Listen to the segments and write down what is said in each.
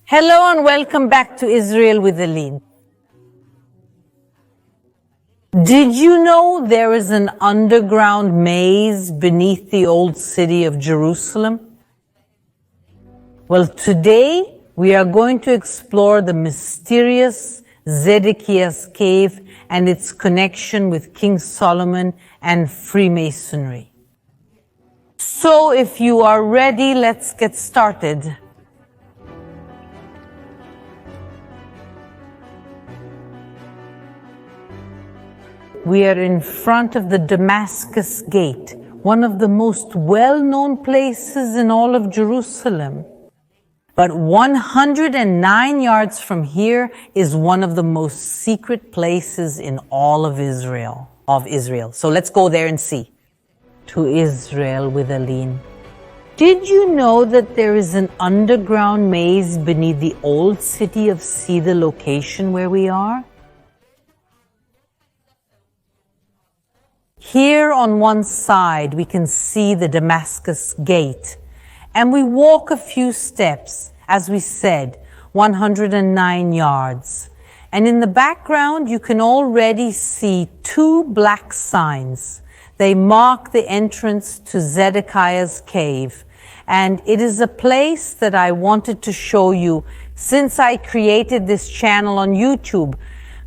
Hello and welcome back to Israel with Aline. Did you know there is an underground maze beneath the old city of Jerusalem? Well, today we are going to explore the mysterious Zedekiah's cave and its connection with King Solomon and Freemasonry. So if you are ready, let's get started. We are in front of the Damascus Gate, one of the most well-known places in all of Jerusalem. But 109 yards from here is one of the most secret places in all of Israel. So let's go there and see. To Israel with Aline. Did you know that there is an underground maze beneath the old city of See the location where we are? Here on one side, we can see the Damascus Gate, and we walk a few steps, as we said, 109 yards. And in the background, you can already see two black signs. They mark the entrance to Zedekiah's cave, and it is a place that I wanted to show you since I created this channel on YouTube.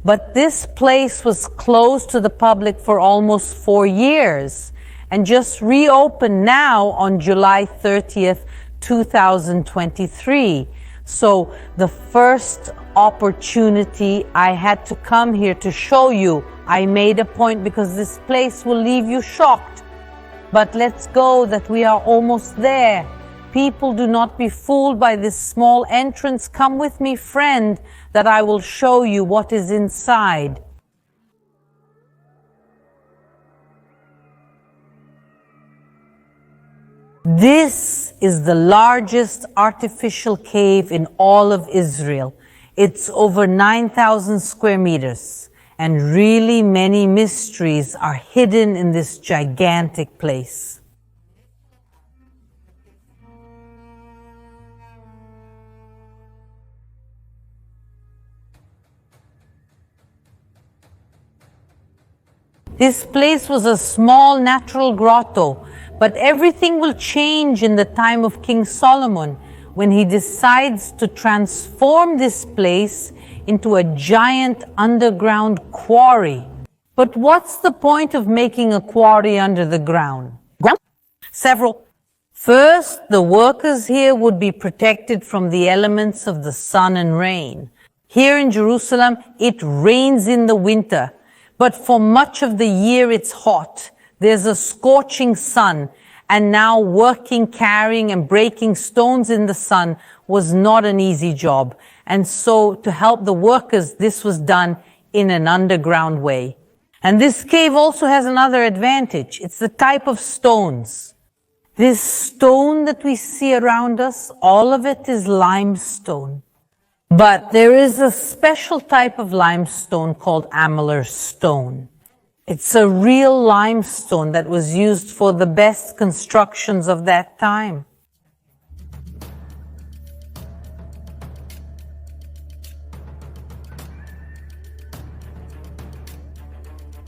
But this place was closed to the public for almost 4 years and just reopened now on July 30th, 2023. So the first opportunity I had to come here to show you, I made a point because this place will leave you shocked. But let's go that we are almost there. People, do not be fooled by this small entrance. Come with me, friend, that I will show you what is inside. This is the largest artificial cave in all of Israel. It's over 9,000 square meters, and really many mysteries are hidden in this gigantic place. This place was a small natural grotto, but everything will change in the time of King Solomon when he decides to transform this place into a giant underground quarry. But what's the point of making a quarry under the ground? Several. First, the workers here would be protected from the elements of the sun and rain. Here in Jerusalem, it rains in the winter. But for much of the year, it's hot. There's a scorching sun, and now working, carrying, and breaking stones in the sun was not an easy job. And so to help the workers, this was done in an underground way. And this cave also has another advantage. It's the type of stones. This stone that we see around us, all of it is limestone. But there is a special type of limestone called amylar stone. It's a real limestone that was used for the best constructions of that time.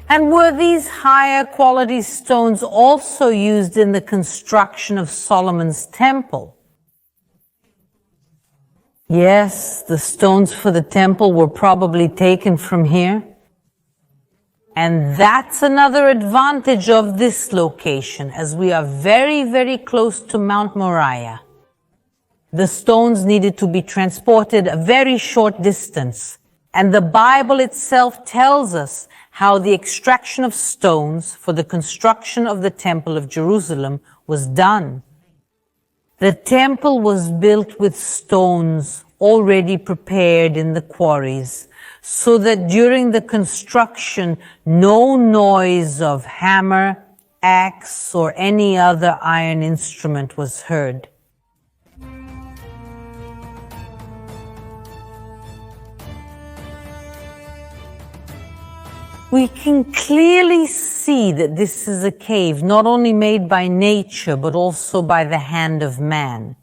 And were these higher quality stones also used in the construction of Solomon's temple? Yes, the stones for the temple were probably taken from here. And that's another advantage of this location, as we are very, very close to Mount Moriah. The stones needed to be transported a very short distance. And the Bible itself tells us how the extraction of stones for the construction of the Temple of Jerusalem was done. The temple was built with stones already prepared in the quarries, so that during the construction, no noise of hammer, axe, or any other iron instrument was heard. We can clearly see that this is a cave not only made by nature, but also by the hand of man.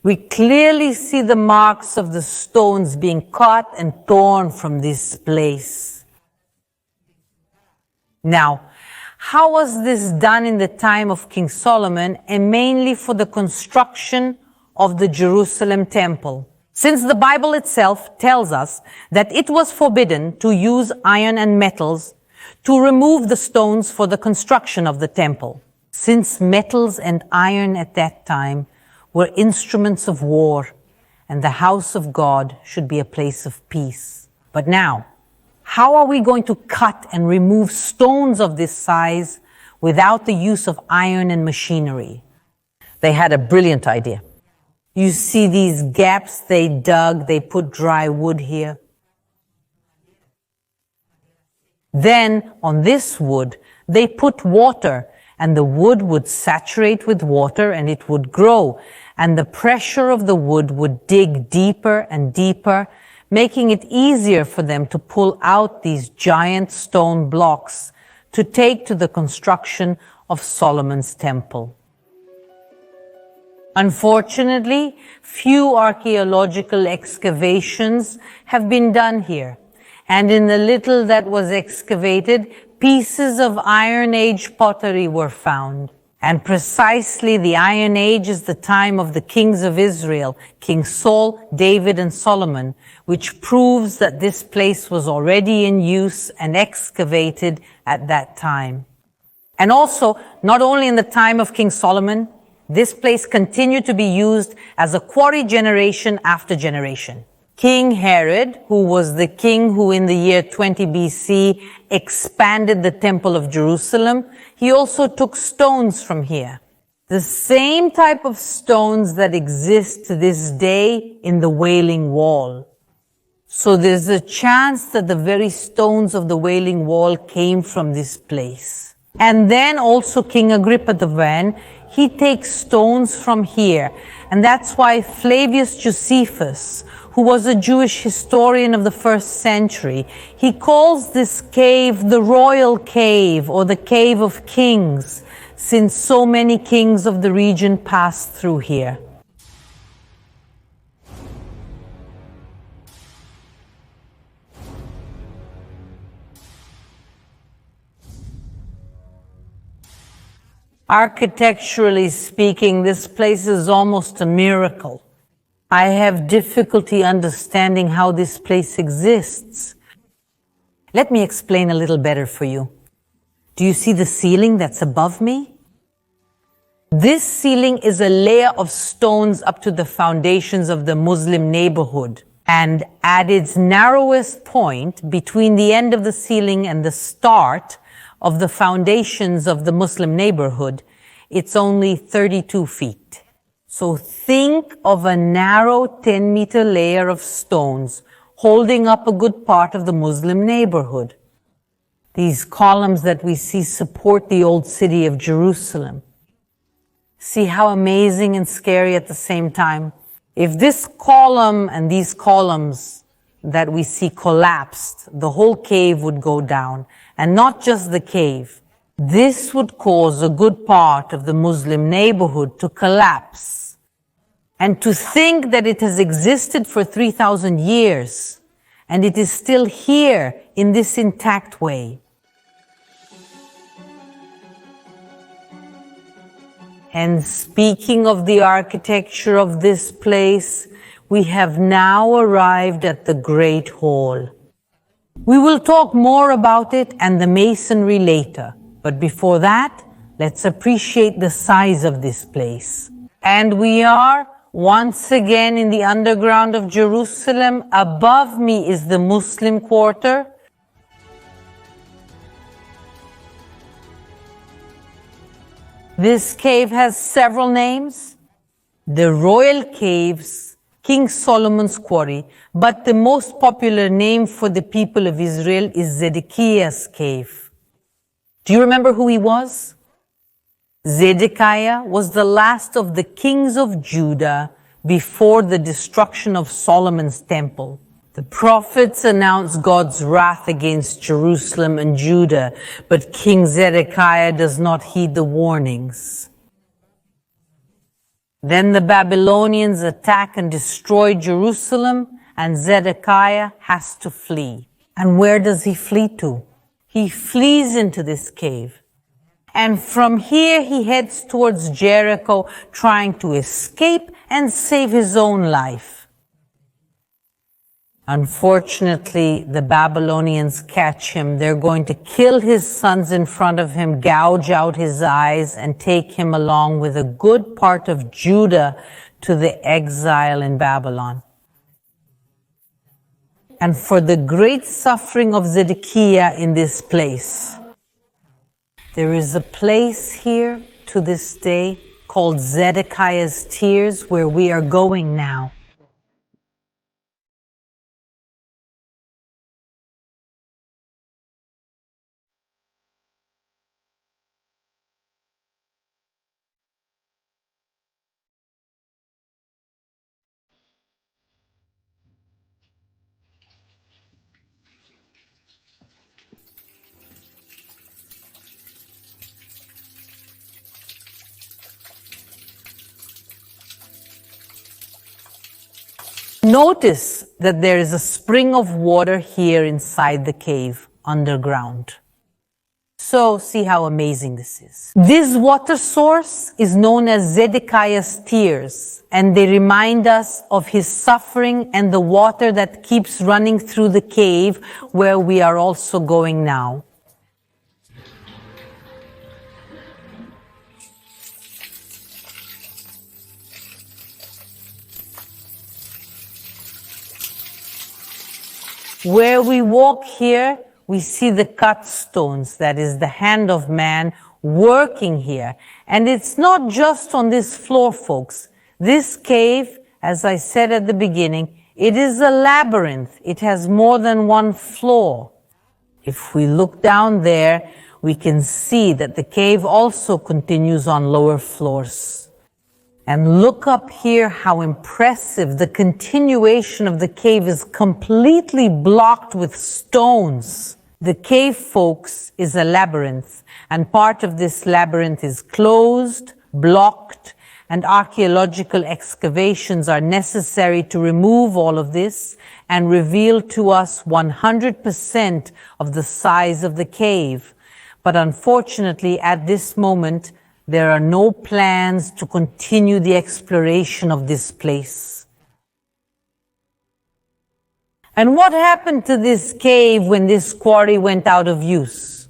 We clearly see the marks of the stones being cut and torn from this place. Now, how was this done in the time of King Solomon, and mainly for the construction of the Jerusalem temple? Since the Bible itself tells us that it was forbidden to use iron and metals to remove the stones for the construction of the temple. Since metals and iron at that time were instruments of war, and the house of God should be a place of peace. But now, how are we going to cut and remove stones of this size without the use of iron and machinery? They had a brilliant idea. You see these gaps they dug, they put dry wood here. Then, on this wood, they put water, and the wood would saturate with water and it would grow, and the pressure of the wood would dig deeper and deeper, making it easier for them to pull out these giant stone blocks to take to the construction of Solomon's temple. Unfortunately, few archaeological excavations have been done here, and in the little that was excavated, pieces of Iron Age pottery were found. And precisely the Iron Age is the time of the kings of Israel, King Saul, David, and Solomon, which proves that this place was already in use and excavated at that time. And also, not only in the time of King Solomon, this place continued to be used as a quarry generation after generation. King Herod, who was the king who in the year 20 BC expanded the Temple of Jerusalem, he also took stones from here. The same type of stones that exist to this day in the Wailing Wall. So there's a chance that the very stones of the Wailing Wall came from this place. And then also King Agrippa the Van, he takes stones from here. And that's why Flavius Josephus, who was a Jewish historian of the 1st century, he calls this cave the Royal Cave or the Cave of Kings, since so many kings of the region passed through here. Architecturally speaking, this place is almost a miracle. I have difficulty understanding how this place exists. Let me explain a little better for you. Do you see the ceiling that's above me? This ceiling is a layer of stones up to the foundations of the Muslim neighborhood. And at its narrowest point, between the end of the ceiling and the start of the foundations of the Muslim neighborhood, it's only 32 feet. So think of a narrow 10-meter layer of stones holding up a good part of the Muslim neighborhood. These columns that we see support the old city of Jerusalem. See how amazing and scary at the same time? If this column and these columns that we see collapsed, the whole cave would go down. And not just the cave. This would cause a good part of the Muslim neighborhood to collapse. And to think that it has existed for 3,000 years, and it is still here in this intact way. And speaking of the architecture of this place, we have now arrived at the Great Hall. We will talk more about it and the masonry later, but before that, let's appreciate the size of this place. And we are once again in the underground of Jerusalem. Above me is the Muslim quarter. This cave has several names. The Royal Caves, King Solomon's Quarry, but the most popular name for the people of Israel is Zedekiah's cave. Do you remember who he was? Zedekiah was the last of the kings of Judah before the destruction of Solomon's temple. The prophets announced God's wrath against Jerusalem and Judah, but King Zedekiah does not heed the warnings. Then the Babylonians attack and destroy Jerusalem, and Zedekiah has to flee. And where does he flee to? He flees into this cave. And from here he heads towards Jericho, trying to escape and save his own life. Unfortunately, the Babylonians catch him. They're going to kill his sons in front of him, gouge out his eyes, and take him along with a good part of Judah to the exile in Babylon. And for the great suffering of Zedekiah in this place, there is a place here to this day called Zedekiah's Tears, where we are going now. Notice that there is a spring of water here inside the cave, underground. So, see how amazing this is. This water source is known as Zedekiah's Tears, and they remind us of his suffering and the water that keeps running through the cave where we are also going now. Where we walk here, we see the cut stones, that is the hand of man working here. And it's not just on this floor, folks. This cave, as I said at the beginning, it is a labyrinth. It has more than one floor. If we look down there, we can see that the cave also continues on lower floors. And look up here how impressive. The continuation of the cave is completely blocked with stones. The cave, folks, is a labyrinth, and part of this labyrinth is closed, blocked, and archaeological excavations are necessary to remove all of this and reveal to us 100% of the size of the cave. But unfortunately, at this moment, there are no plans to continue the exploration of this place. And what happened to this cave when this quarry went out of use?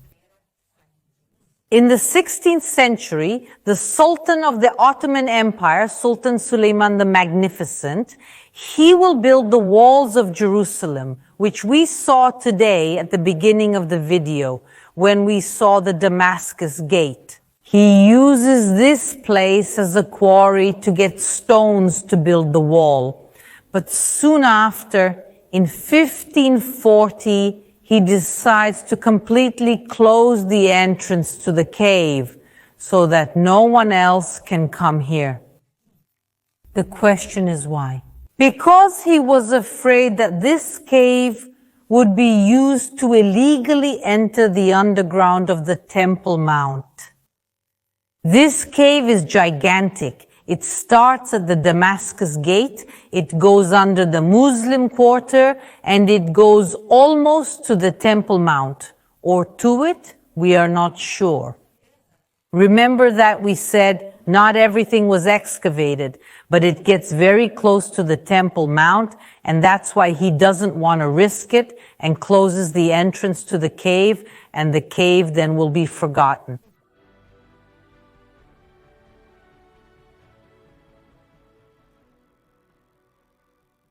In the 16th century, the Sultan of the Ottoman Empire, Sultan Suleiman the Magnificent, he will build the walls of Jerusalem, which we saw today at the beginning of the video, when we saw the Damascus Gate. He uses this place as a quarry to get stones to build the wall. But soon after, in 1540, he decides to completely close the entrance to the cave so that no one else can come here. The question is why? Because he was afraid that this cave would be used to illegally enter the underground of the Temple Mount. This cave is gigantic. It starts at the Damascus Gate, it goes under the Muslim quarter, and it goes almost to the Temple Mount. Or to it, we are not sure. Remember that we said not everything was excavated, but it gets very close to the Temple Mount, and that's why he doesn't want to risk it and closes the entrance to the cave, and the cave then will be forgotten.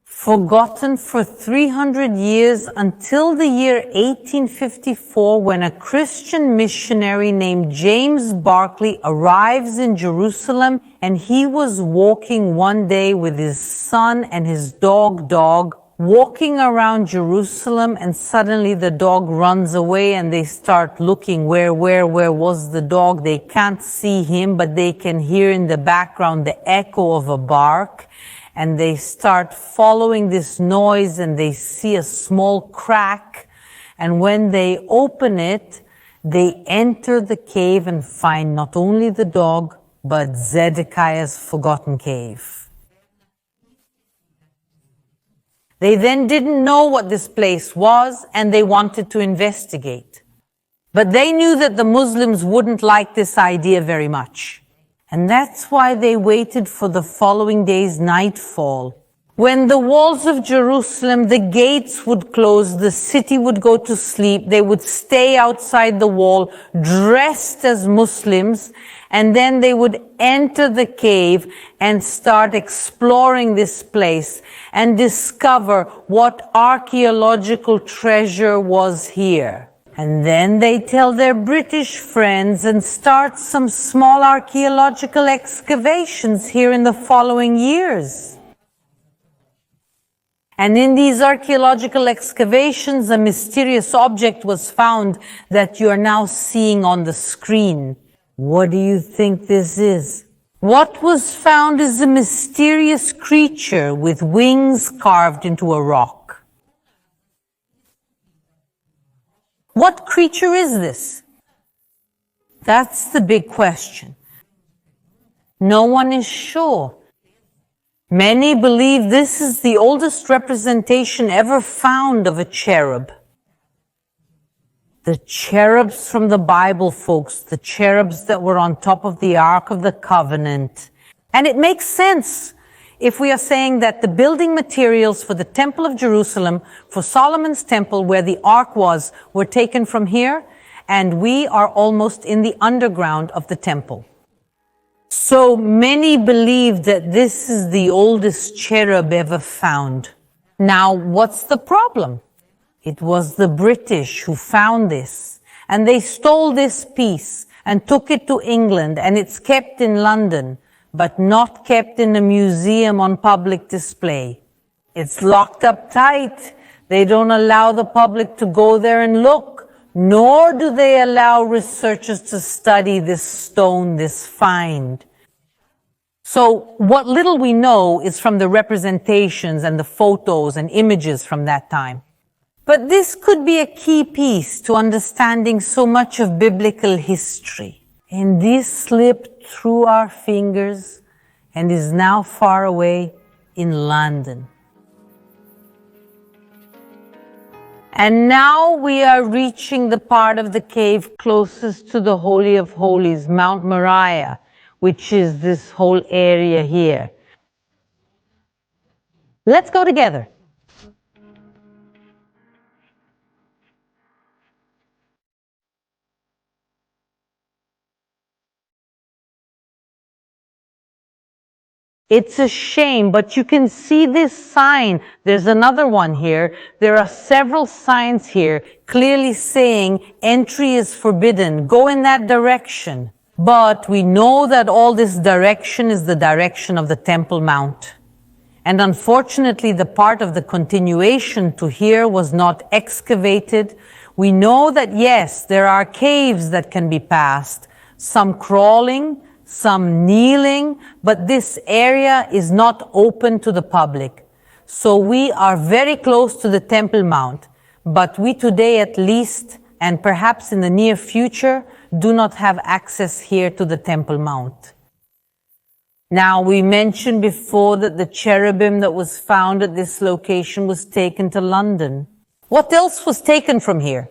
Forgotten for 300 years until the year 1854, when a Christian missionary named James Barclay arrives in Jerusalem, and he was walking one day with his son and his dog, walking around Jerusalem, and suddenly the dog runs away, and they start looking where was the dog. They can't see him, but they can hear in the background the echo of a bark. And they start following this noise, and they see a small crack. And when they open it, they enter the cave and find not only the dog, but Zedekiah's forgotten cave. They then didn't know what this place was, and they wanted to investigate. But they knew that the Muslims wouldn't like this idea very much. And that's why they waited for the following day's nightfall. When the walls of Jerusalem, the gates would close, the city would go to sleep, they would stay outside the wall, dressed as Muslims, and then they would enter the cave and start exploring this place and discover what archaeological treasure was here. And then they tell their British friends and start some small archaeological excavations here in the following years. And in these archaeological excavations, a mysterious object was found that you are now seeing on the screen. What do you think this is? What was found is a mysterious creature with wings carved into a rock. What creature is this? That's the big question. No one is sure. Many believe this is the oldest representation ever found of a cherub. The cherubs from the Bible, folks, the cherubs that were on top of the Ark of the Covenant. And it makes sense if we are saying that the building materials for the Temple of Jerusalem, for Solomon's temple where the Ark was, were taken from here, and we are almost in the underground of the temple. So many believe that this is the oldest cherub ever found. Now, what's the problem? It was the British who found this, and they stole this piece and took it to England, and it's kept in London, but not kept in a museum on public display. It's locked up tight. They don't allow the public to go there and look, nor do they allow researchers to study this stone, this find. So what little we know is from the representations and the photos and images from that time. But this could be a key piece to understanding so much of biblical history. And this slipped through our fingers and is now far away in London. And now we are reaching the part of the cave closest to the Holy of Holies, Mount Moriah, which is this whole area here. Let's go together. It's a shame, but you can see this sign. There's another one here. There are several signs here clearly saying entry is forbidden. Go in that direction. But we know that all this direction is the direction of the Temple Mount. And unfortunately, the part of the continuation to here was not excavated. We know that yes, there are caves that can be passed, some crawling, some kneeling, but this area is not open to the public. So we are very close to the Temple Mount, but we today at least, and perhaps in the near future, do not have access here to the Temple Mount. Now, we mentioned before that the cherubim that was found at this location was taken to London. What else was taken from here?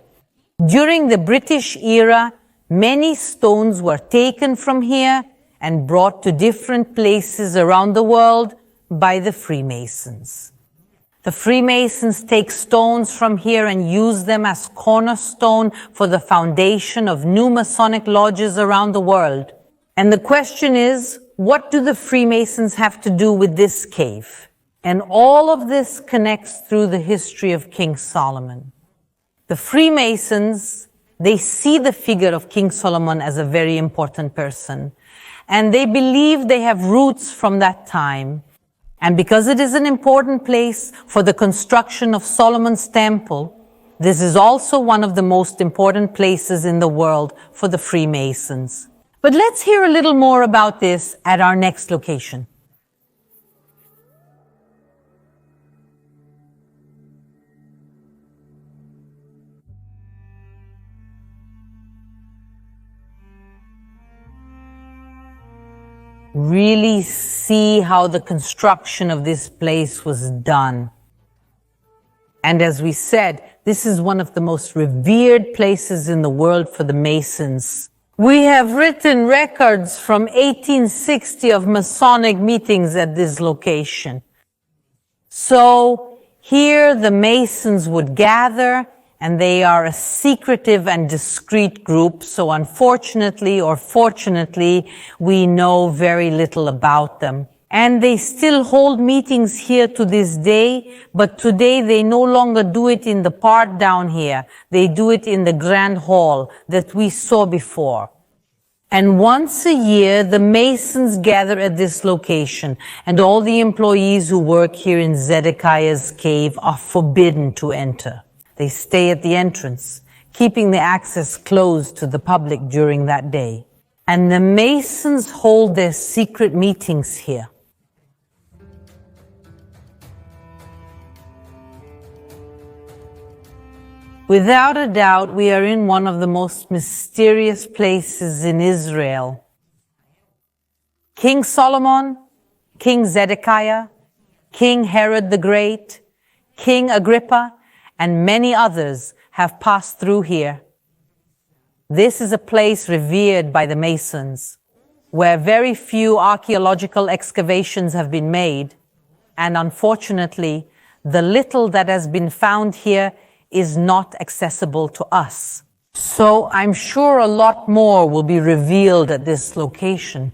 During the British era, many stones were taken from here and brought to different places around the world by the Freemasons. The Freemasons take stones from here and use them as cornerstone for the foundation of new Masonic lodges around the world. And the question is, what do the Freemasons have to do with this cave? And all of this connects through the history of King Solomon. The Freemasons, they see the figure of King Solomon as a very important person. And they believe they have roots from that time. And because it is an important place for the construction of Solomon's temple, this is also one of the most important places in the world for the Freemasons. But let's hear a little more about this at our next location. really see how the construction of this place was done. And as we said, this is one of the most revered places in the world for the Masons. We have written records from 1860 of Masonic meetings at this location. So here the Masons would gather, and they are a secretive and discreet group, so unfortunately or fortunately, we know very little about them. And they still hold meetings here to this day, but today they no longer do it in the part down here. They do it in the Grand Hall that we saw before. And once a year, the Masons gather at this location, and all the employees who work here in Zedekiah's cave are forbidden to enter. They stay at the entrance, keeping the access closed to the public during that day. And the Masons hold their secret meetings here. Without a doubt, we are in one of the most mysterious places in Israel. King Solomon, King Zedekiah, King Herod the Great, King Agrippa, and many others have passed through here. This is a place revered by the Masons, where very few archaeological excavations have been made, and unfortunately, the little that has been found here is not accessible to us. So I'm sure a lot more will be revealed at this location.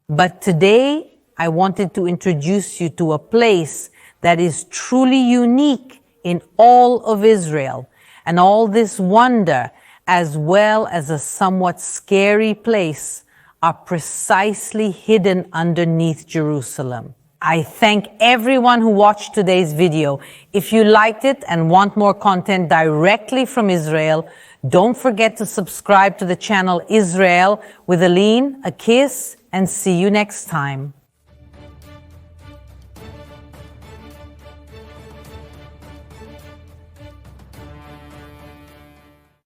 But today, I wanted to introduce you to a place that is truly unique in all of Israel, and all this wonder, as well as a somewhat scary place, are precisely hidden underneath Jerusalem. I thank everyone who watched today's video. If you liked it and want more content directly from Israel, don't forget to subscribe to the channel Israel with Aline, a kiss, and see you next time.